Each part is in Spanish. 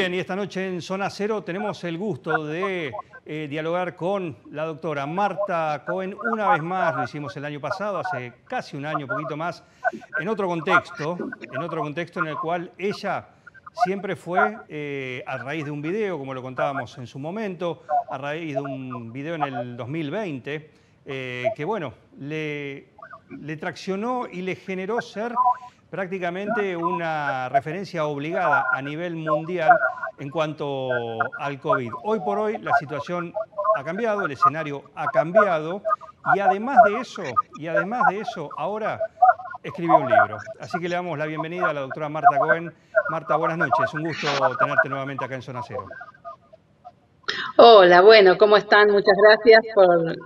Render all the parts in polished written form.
Bien, y esta noche en Zona Cero tenemos el gusto de dialogar con la doctora Marta Cohen. Una vez más, lo hicimos el año pasado, hace casi un año, poquito más, en otro contexto en el cual ella siempre fue, a raíz de un video, como lo contábamos en su momento, a raíz de un video en el 2020, que bueno, le traccionó y le generó ser prácticamente una referencia obligada a nivel mundial en cuanto al COVID. Hoy por hoy la situación ha cambiado, el escenario ha cambiado y además de eso, ahora escribió un libro. Así que le damos la bienvenida a la doctora Marta Cohen. Marta, buenas noches. Un gusto tenerte nuevamente acá en Zona Cero. Hola, bueno, ¿cómo están? Muchas gracias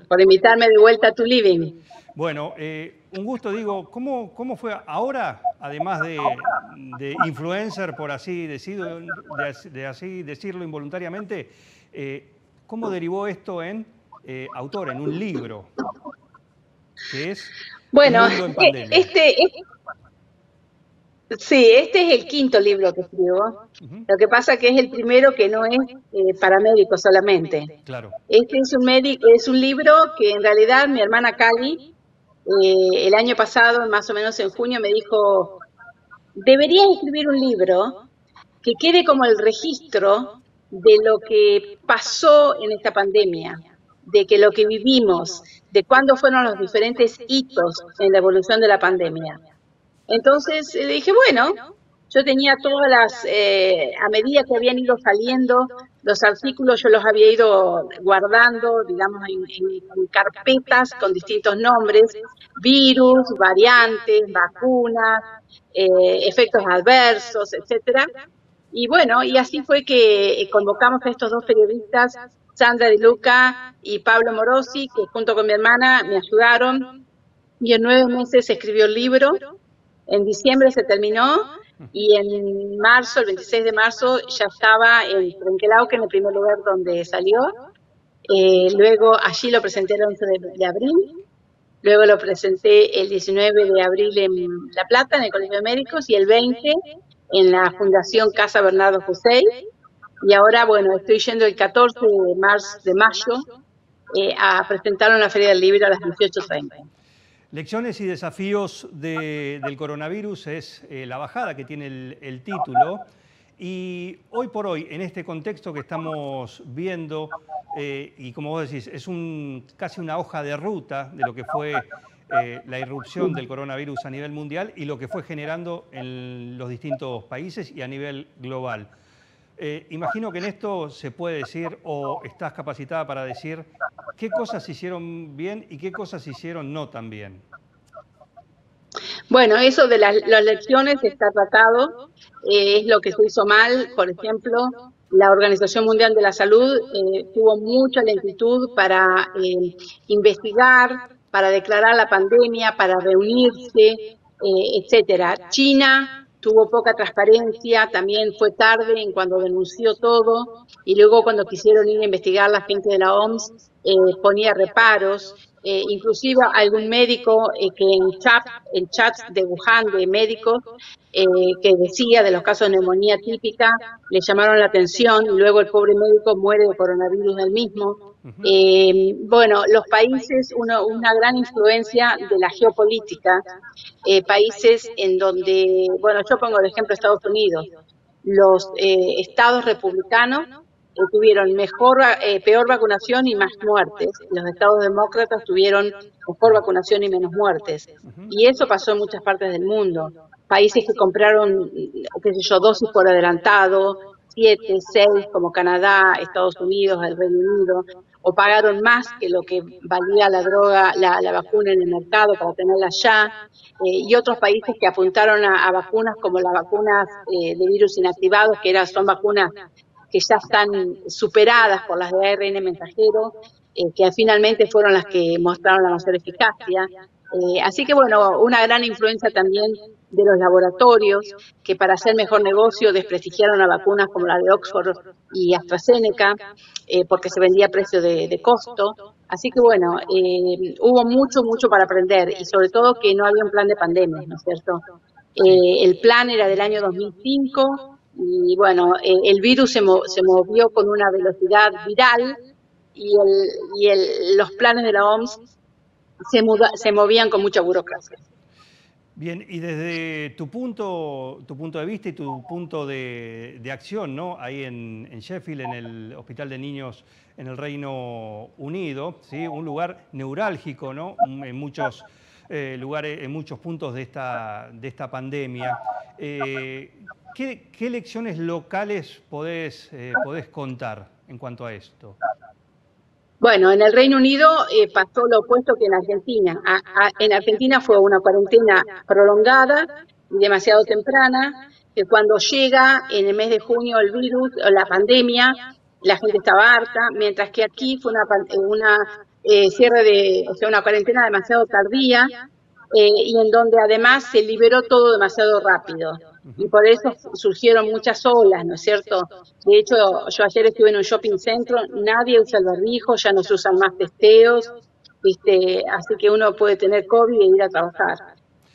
por invitarme de vuelta a tu living. Bueno, un gusto, digo, ¿cómo fue ahora, además de influencer, por así decirlo, así decirlo involuntariamente, cómo derivó esto en autor, en un libro, que es Bueno, Un mundo en pandemia? Sí, este es el quinto libro que escribo. Lo que pasa que es el primero que no es para médicos solamente. Claro. Este es un libro que en realidad mi hermana Cali, el año pasado, más o menos en junio, me dijo, deberías escribir un libro que quede como el registro de lo que pasó en esta pandemia, de que lo que vivimos, de cuándo fueron los diferentes hitos en la evolución de la pandemia. Entonces le dije, bueno, yo tenía todas a medida que habían ido saliendo los artículos, yo los había ido guardando, digamos, en carpetas con distintos nombres, virus, variantes, vacunas, efectos adversos, etcétera. Y bueno, y así fue que convocamos a estos dos periodistas, Sandra Di Luca y Pablo Morosi, que junto con mi hermana me ayudaron, y en 9 meses se escribió el libro. En diciembre se terminó y en marzo, el 26 de marzo, ya estaba en Trenquelauquen, en el primer lugar donde salió. Luego allí lo presenté el 11 de abril. Luego lo presenté el 19 de abril en La Plata, en el Colegio de Médicos, y el 20 en la Fundación Casa Bernardo José. Y ahora, bueno, estoy yendo el 14 de mayo a presentarlo en la Feria del Libro a las 18:30. Lecciones y desafíos del coronavirus es la bajada que tiene el título. Y hoy por hoy, en este contexto que estamos viendo, y como vos decís, es casi una hoja de ruta de lo que fue la irrupción del coronavirus a nivel mundial y lo que fue generando en los distintos países y a nivel global. Imagino que en esto se puede decir, o estás capacitada para decir, qué cosas se hicieron bien y qué cosas se hicieron no tan bien. Bueno, eso de las lecciones está tratado, es lo que se hizo mal. Por ejemplo, la Organización Mundial de la Salud tuvo mucha lentitud para investigar, para declarar la pandemia, para reunirse, etcétera. China tuvo poca transparencia, también fue tarde en cuando denunció todo, y luego cuando quisieron ir a investigar la gente de la OMS ponía reparos. Inclusive algún médico que en chats de Wuhan de médicos que decía de los casos de neumonía típica, le llamaron la atención y luego el pobre médico muere de coronavirus del mismo. Bueno, los países, una gran influencia de la geopolítica, países en donde, bueno, yo pongo el ejemplo de Estados Unidos, los estados republicanos tuvieron peor vacunación y más muertes. Los estados demócratas tuvieron mejor vacunación y menos muertes. Y eso pasó en muchas partes del mundo. Países que compraron, qué sé yo, dosis por adelantado, 7, 6, como Canadá, Estados Unidos, el Reino Unido, o pagaron más que lo que valía la vacuna en el mercado para tenerla ya, y otros países que apuntaron a vacunas como las vacunas de virus inactivados, que son vacunas que ya están superadas por las de ARN mensajero, que finalmente fueron las que mostraron la mayor eficacia. Así que bueno, una gran influencia también de los laboratorios, que para hacer mejor negocio desprestigiaron a vacunas como la de Oxford y AstraZeneca, porque se vendía a precio de costo. Así que bueno, hubo mucho para aprender, y sobre todo que no había un plan de pandemia, ¿no es cierto? El plan era del año 2005, Y bueno, el virus se movió con una velocidad viral y los planes de la OMS se movían con mucha burocracia. Bien, y desde tu punto de vista y tu punto de acción, ¿no? Ahí en Sheffield, en el Hospital de Niños en el Reino Unido, ¿sí? Un lugar neurálgico, ¿no? En muchos lugares, en muchos puntos de esta pandemia. ¿Qué lecciones locales podés contar en cuanto a esto? Bueno, en el Reino Unido pasó lo opuesto que en Argentina. En Argentina fue una cuarentena prolongada y demasiado temprana, que cuando llega en el mes de junio el virus, o la pandemia, la gente estaba harta, mientras que aquí fue una cuarentena demasiado tardía, y en donde además se liberó todo demasiado rápido. Y por eso surgieron muchas olas, ¿no es cierto? De hecho, yo ayer estuve en un shopping centro, nadie usa el barbijo, ya no se usan más testeos, así que uno puede tener COVID e ir a trabajar.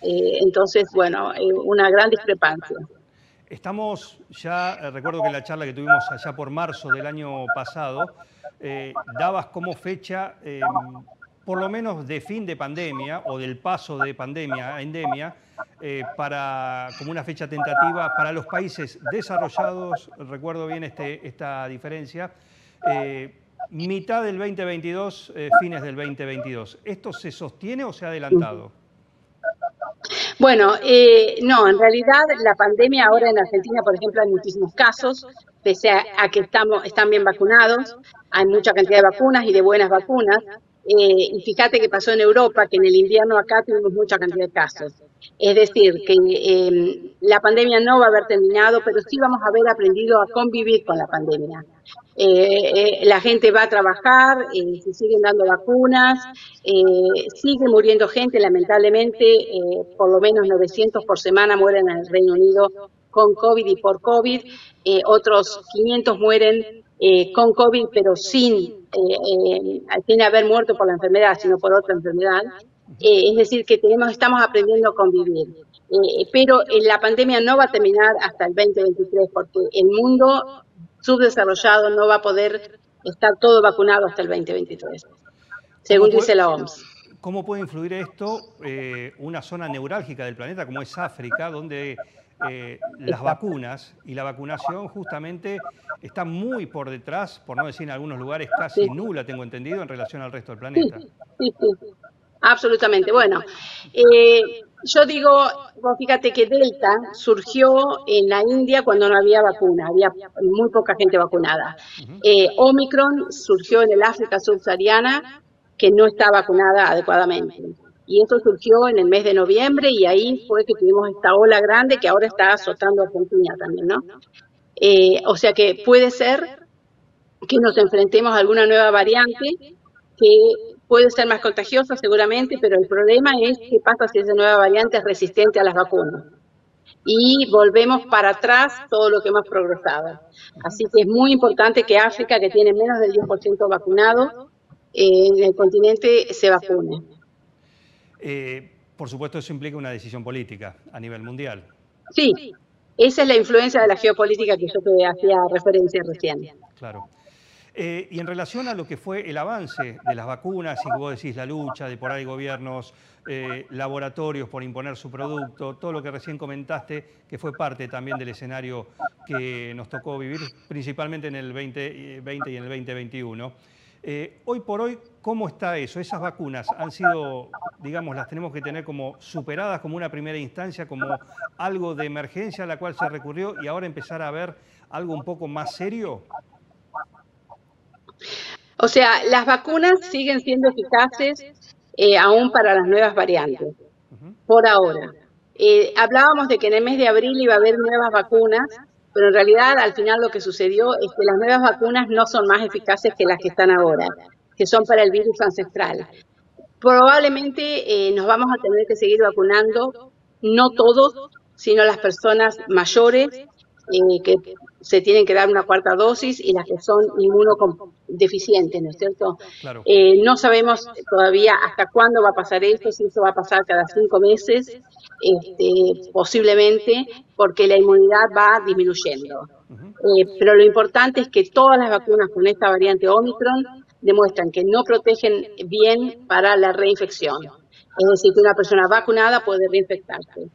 Entonces, bueno, una gran discrepancia. Estamos ya, recuerdo que la charla que tuvimos allá por marzo del año pasado, dabas como fecha, por lo menos de fin de pandemia o del paso de pandemia a endemia, como una fecha tentativa para los países desarrollados, recuerdo bien esta diferencia, mitad del 2022, fines del 2022. ¿Esto se sostiene o se ha adelantado? Bueno, no, en realidad la pandemia ahora en Argentina, por ejemplo, hay muchísimos casos, pese a que están bien vacunados, hay mucha cantidad de vacunas y de buenas vacunas. Y fíjate que pasó en Europa, que en el invierno acá tuvimos mucha cantidad de casos. Es decir, que la pandemia no va a haber terminado, pero sí vamos a haber aprendido a convivir con la pandemia. La gente va a trabajar, se siguen dando vacunas, sigue muriendo gente, lamentablemente, por lo menos 900 por semana mueren en el Reino Unido con COVID y por COVID, otros 500 mueren con COVID, pero sin haber muerto por la enfermedad, sino por otra enfermedad. Es decir, que estamos aprendiendo a convivir. Pero la pandemia no va a terminar hasta el 2023, porque el mundo subdesarrollado no va a poder estar todo vacunado hasta el 2023, según dice la OMS. ¿Cómo puede influir esto una zona neurálgica del planeta como es África, donde las vacunas y la vacunación justamente está muy por detrás, por no decir en algunos lugares casi nula, tengo entendido, en relación al resto del planeta? Sí. Absolutamente. Bueno, yo digo, fíjate que Delta surgió en la India cuando no había vacuna, había muy poca gente vacunada. Omicron surgió en el África subsahariana, que no está vacunada adecuadamente. Y eso surgió en el mes de noviembre y ahí fue que tuvimos esta ola grande que ahora está azotando a Argentina también, ¿no? O sea que puede ser que nos enfrentemos a alguna nueva variante que puede ser más contagiosa seguramente, pero el problema es qué pasa si esa nueva variante es resistente a las vacunas. Y volvemos para atrás todo lo que hemos progresado. Así que es muy importante que África, que tiene menos del 10% vacunado, en el continente se vacune. Por supuesto, eso implica una decisión política a nivel mundial. Sí, esa es la influencia de la geopolítica que yo te hacía referencia recién. Claro. Y en relación a lo que fue el avance de las vacunas, y que vos decís la lucha de por ahí gobiernos, laboratorios por imponer su producto, todo lo que recién comentaste, que fue parte también del escenario que nos tocó vivir, principalmente en el 2020 y en el 2021. Hoy por hoy, ¿cómo está eso? Esas vacunas han sido, digamos, las tenemos que tener como superadas como una primera instancia, como algo de emergencia a la cual se recurrió y ahora empezar a ver algo un poco más serio. O sea, las vacunas siguen siendo eficaces aún para las nuevas variantes, por ahora. Hablábamos de que en el mes de abril iba a haber nuevas vacunas, pero en realidad al final lo que sucedió es que las nuevas vacunas no son más eficaces que las que están ahora, que son para el virus ancestral. Probablemente nos vamos a tener que seguir vacunando, no todos, sino las personas mayores que se tienen que dar una cuarta dosis y las que son inmunodeficientes, ¿no es cierto? Claro. No sabemos todavía hasta cuándo va a pasar esto, si eso va a pasar cada 5 meses, posiblemente, porque la inmunidad va disminuyendo. Pero lo importante es que todas las vacunas con esta variante Omicron demuestran que no protegen bien para la reinfección. Es decir, que una persona vacunada puede reinfectarse.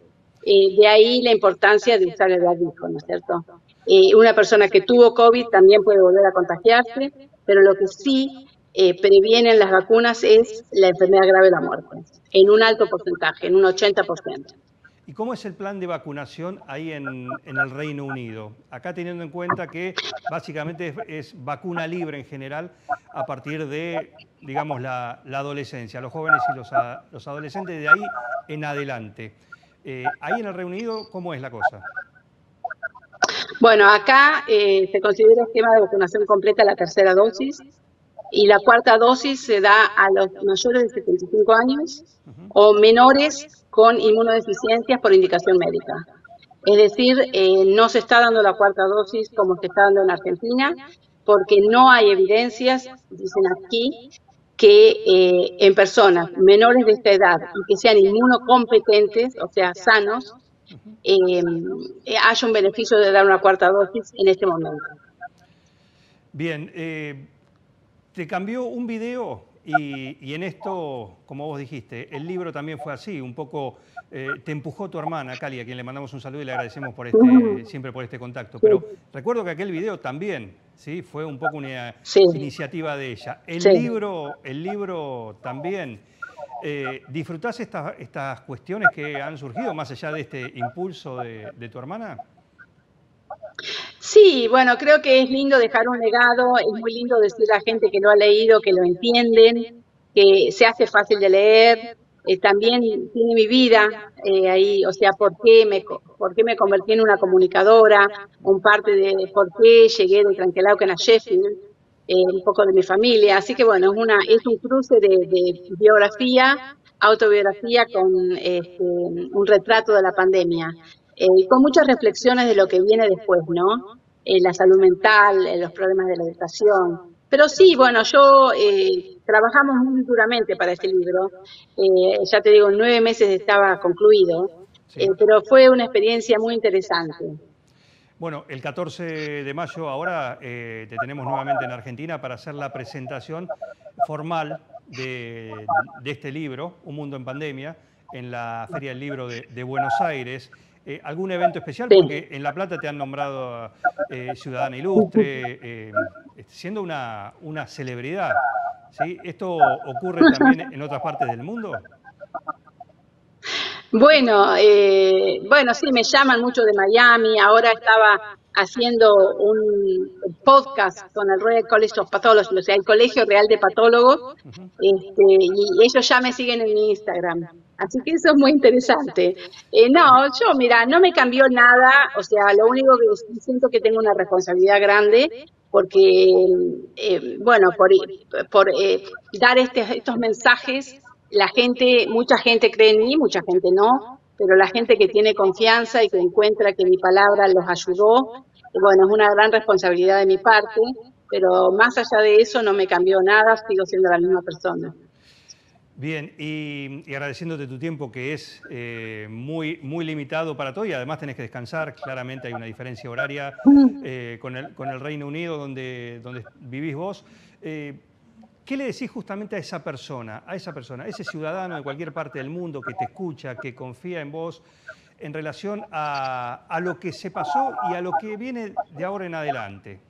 De ahí la importancia de usar el barbijo, ¿no es cierto? Una persona que tuvo COVID también puede volver a contagiarse, pero lo que sí previenen las vacunas es la enfermedad grave y la muerte, en un alto porcentaje, en un 80%. ¿Y cómo es el plan de vacunación ahí en el Reino Unido? Acá teniendo en cuenta que básicamente es vacuna libre en general a partir de, digamos, la adolescencia, los jóvenes y los adolescentes de ahí en adelante. Ahí en el Reino Unido, ¿cómo es la cosa? Bueno, acá se considera esquema de vacunación completa la tercera dosis y la cuarta dosis se da a los mayores de 75 años o menores con inmunodeficiencias por indicación médica. Es decir, no se está dando la cuarta dosis como se está dando en Argentina, porque no hay evidencias, dicen aquí, que en personas menores de esta edad y que sean inmunocompetentes, o sea, sanos, haya un beneficio de dar una cuarta dosis en este momento. Bien, te cambió un video y en esto, como vos dijiste, el libro también fue así, un poco te empujó tu hermana, Cali, a quien le mandamos un saludo y le agradecemos por siempre por este contacto. Pero recuerdo que aquel video también, ¿sí? Fue un poco una iniciativa de ella. El libro también. ¿Disfrutás estas cuestiones que han surgido más allá de este impulso de tu hermana? Sí, bueno, creo que es lindo dejar un legado, es muy lindo decir a la gente que lo ha leído, que lo entienden, que se hace fácil de leer. También tiene mi vida ahí, o sea, por qué me convertí en una comunicadora, un parte de por qué llegué de Tranquilauquen a Sheffield, un poco de mi familia. Así que bueno, es un cruce de biografía, autobiografía con un retrato de la pandemia. Con muchas reflexiones de lo que viene después, ¿no? La salud mental, los problemas de la educación. Pero sí, bueno, trabajamos muy duramente para este libro. Ya te digo, en 9 meses estaba concluido, pero fue una experiencia muy interesante. Bueno, el 14 de mayo ahora te tenemos nuevamente en Argentina para hacer la presentación formal de este libro, Un Mundo en Pandemia, en la Feria del Libro de Buenos Aires. ¿Algún evento especial? Porque en La Plata te han nombrado ciudadana ilustre, siendo una celebridad, ¿sí? ¿Esto ocurre también en otras partes del mundo? Bueno, sí, me llaman mucho de Miami. Ahora estaba haciendo un podcast con el Royal College of Pathology, o sea, el Colegio Real de Patólogos, y ellos ya me siguen en mi Instagram. Así que eso es muy interesante. Mira, no me cambió nada, o sea, lo único que siento que tengo una responsabilidad grande, porque, por dar estos mensajes, mucha gente cree en mí, mucha gente no, pero la gente que tiene confianza y que encuentra que mi palabra los ayudó, bueno, es una gran responsabilidad de mi parte, pero más allá de eso no me cambió nada, sigo siendo la misma persona. Bien, y agradeciéndote tu tiempo, que es muy, muy limitado para todo, y además tenés que descansar. Claramente hay una diferencia horaria con el Reino Unido, donde vivís vos. ¿Qué le decís justamente a esa persona, a ese ciudadano de cualquier parte del mundo que te escucha, que confía en vos, en relación a lo que se pasó y a lo que viene de ahora en adelante?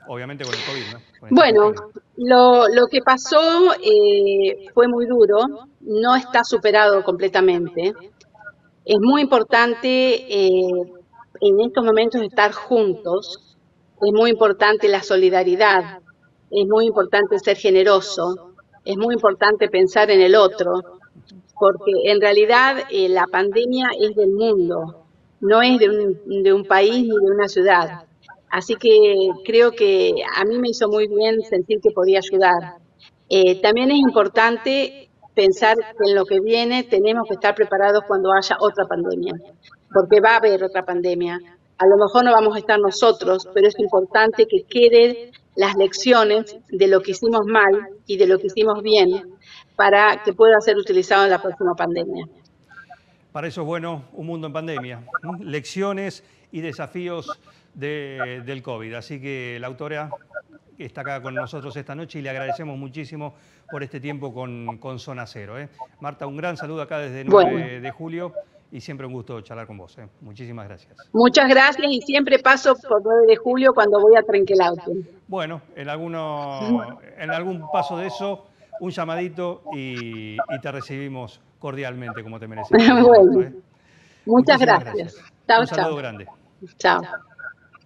Obviamente con el COVID, ¿no? Bueno, lo que pasó fue muy duro, no está superado completamente. Es muy importante en estos momentos estar juntos, es muy importante la solidaridad, es muy importante ser generoso, es muy importante pensar en el otro, porque en realidad la pandemia es del mundo, no es de un país ni de una ciudad. Así que creo que a mí me hizo muy bien sentir que podía ayudar. También es importante pensar que en lo que viene tenemos que estar preparados cuando haya otra pandemia, porque va a haber otra pandemia. A lo mejor no vamos a estar nosotros, pero es importante que queden las lecciones de lo que hicimos mal y de lo que hicimos bien para que pueda ser utilizado en la próxima pandemia. Para eso es bueno un mundo en pandemia, ¿no? Lecciones y desafíos del COVID. Así que la autora está acá con nosotros esta noche y le agradecemos muchísimo por este tiempo con Zona Cero. Marta, un gran saludo acá desde 9 de julio y siempre un gusto charlar con vos. Muchísimas gracias. Muchas gracias y siempre paso por 9 de julio cuando voy a Trenquelauquen. Bueno, en algún paso de eso, un llamadito y te recibimos cordialmente como te mereces. Bueno, muchas gracias. Chao, un saludo grande. Chao.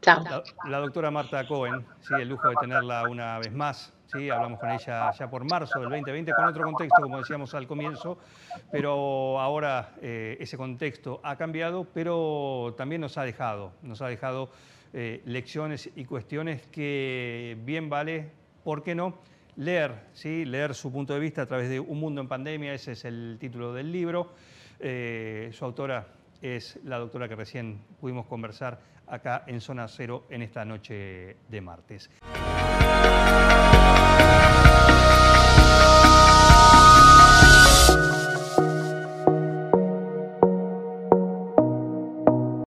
Chao. La doctora Marta Cohen, ¿sí? El lujo de tenerla una vez más. ¿Sí? Hablamos con ella ya por marzo del 2020 con otro contexto, como decíamos al comienzo, pero ahora ese contexto ha cambiado, pero también nos ha dejado lecciones y cuestiones que bien vale, ¿por qué no?, leer, ¿sí? Leer su punto de vista a través de Un Mundo en Pandemia, ese es el título del libro. Su autora es la doctora que recién pudimos conversar acá en Zona Cero en esta noche de martes.